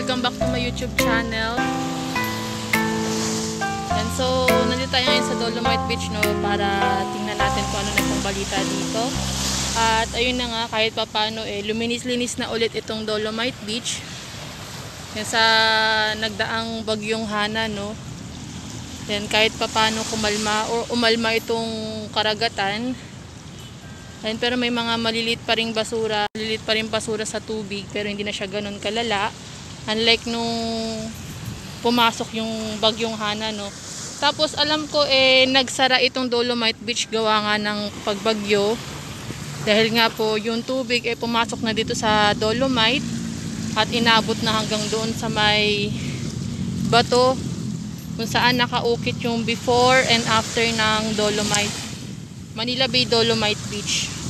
welcome back to my YouTube channel. And so, nandito tayo ngayon sa Dolomite Beach, no, para tingnan natin kung ano na pong balita dito. At ayun na nga, kahit papano luminis-linis na ulit itong Dolomite Beach. Yan sa nagdaang bagyong Hana, no. Yan, kahit papano umalma itong karagatan. Ayun, pero may mga maliliit pa ring basura sa tubig, pero hindi na siya ganun kalala. Unlike nung pumasok yung bagyong Hana, no. Tapos alam ko nagsara itong Dolomite Beach gawa nga ng pagbagyo. Dahil nga po yung tubig pumasok na dito sa Dolomite at inabot na hanggang doon sa may bato kung saan nakaukit yung before and after ng Dolomite. Manila Bay Dolomite Beach.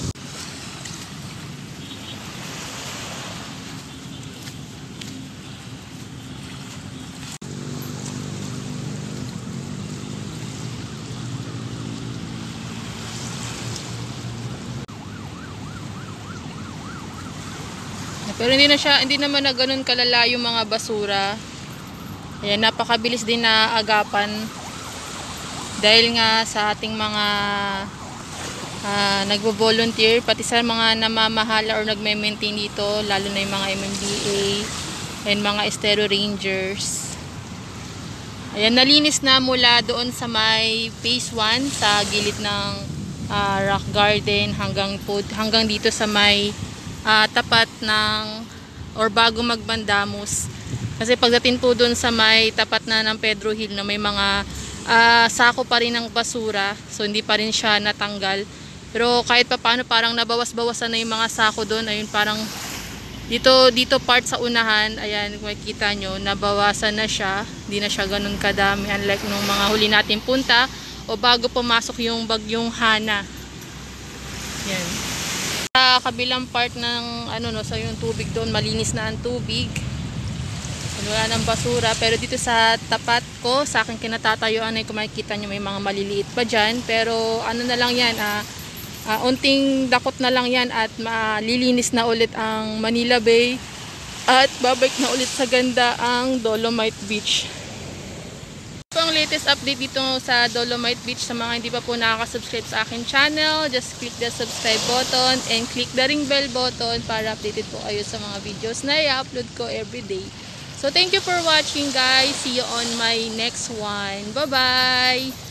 Pero hindi naman na ganun kalala yung mga basura. Ayan, napakabilis din na agapan. Dahil nga sa ating mga nagvo-volunteer, pati sa mga namamahala or nagme-maintain dito, lalo na yung mga MMDA and mga Estero Rangers. Ayan, nalinis na mula doon sa may phase 1 sa gilid ng rock garden hanggang dito sa may tapat ng or bago magbandamos. Kasi pagdating po doon sa may tapat na ng Pedro Hill na may mga sako pa rin ng basura, so hindi pa rin siya natanggal. Pero kahit papaano parang nabawas-bawasan na yung mga sako doon. Ayun, parang dito part sa unahan, ayan, kung makikita nyo, nabawasan na siya. Hindi na siya ganun kadami, unlike nung mga huli natin punta o bago pumasok yung bagyong Hana. Yan. Sa kabilang part ng sa yung tubig doon, malinis na ang tubig. Wala ng basura, pero dito sa tapat ko, sa aking kinatatayuan ay kung makikita nyo may mga maliliit pa dyan, pero ano na lang yan, unting dakot na lang yan at malilinis na ulit ang Manila Bay at babalik na ulit sa ganda ang Dolomite Beach. Ito ang latest update dito sa Dolomite Beach. Sa mga hindi pa po nakaka-subscribe sa akin channel, just click the subscribe button and click the ring bell button para updated po kayo sa mga videos na i-upload ko everyday. So thank you for watching, guys. See you on my next one. Bye bye.